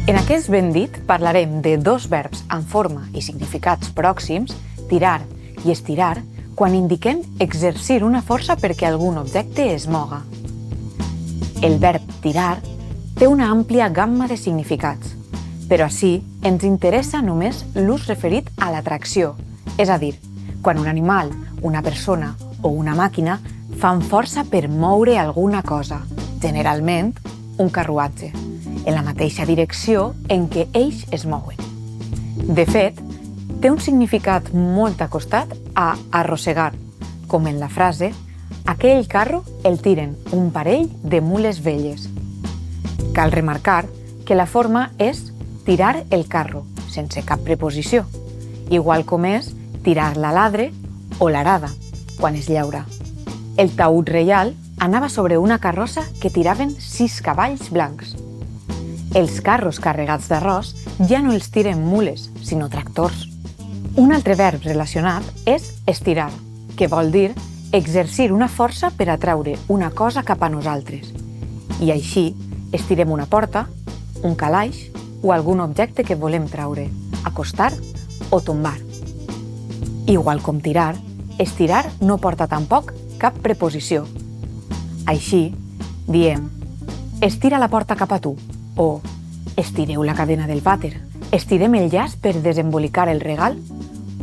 En aquest ben dit parlarem de dos verbs amb forma i significats pròxims, tirar i estirar, quan indiquem exercir una força perquè algun objecte es moga. El verb tirar té una àmplia gamma de significats, però ací ens interessa només l'ús referit a l'atracció, és a dir, quan un animal, una persona o una màquina fan força per moure alguna cosa, generalment un carruatge, en la mateixa direcció en què ells es mouen. De fet, té un significat molt acostat a arrossegar, com en la frase «Aquell carro el tiren un parell de mules velles». Cal remarcar que la forma és tirar el carro, sense cap preposició, igual com és tirar la ladre o l'arada, quan es llaura. El taüt reial anava sobre una carrossa que tiraven 6 cavalls blancs. Els carros carregats d'arròs ja no els tiren mules, sinó tractors. Un altre verb relacionat és estirar, que vol dir exercir una força per atraure una cosa cap a nosaltres. I així estirem una porta, un calaix o algun objecte que volem traure, acostar o tombar. Igual com tirar, estirar no porta tampoc cap preposició. Així, diem «Estira la porta cap a tu» o «Estireu la cadena del vàter», «Estirem el llaç per desembolicar el regal»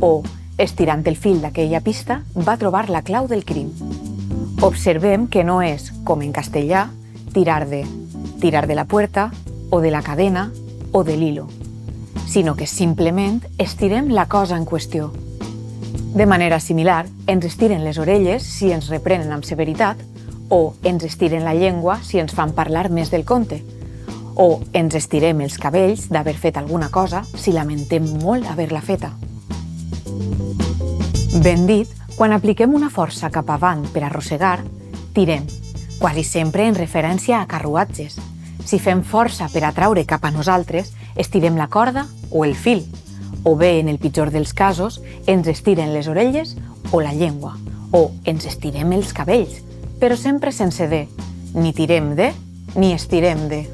o «Estirant el fil d'aquella pista va trobar la clau del crim». Observem que no és, com en castellà, tirar de la puerta o de la cadena o de l'hilo, sinó que simplement estirem la cosa en qüestió. De manera similar, ens estiren les orelles si ens reprenen amb severitat, o ens estiren la llengua si ens fan parlar més del compte, o ens estirem els cabells d'haver fet alguna cosa si lamentem molt haver-la feta. Ben dit, quan apliquem una força cap avant per arrossegar, tirem, quasi sempre en referència a carruatges. Si fem força per atraure cap a nosaltres, estirem la corda o el fil, o bé, en el pitjor dels casos, ens estiren les orelles o la llengua, o ens estirem els cabells, però sempre sense de, ni tirem de, ni estirem de.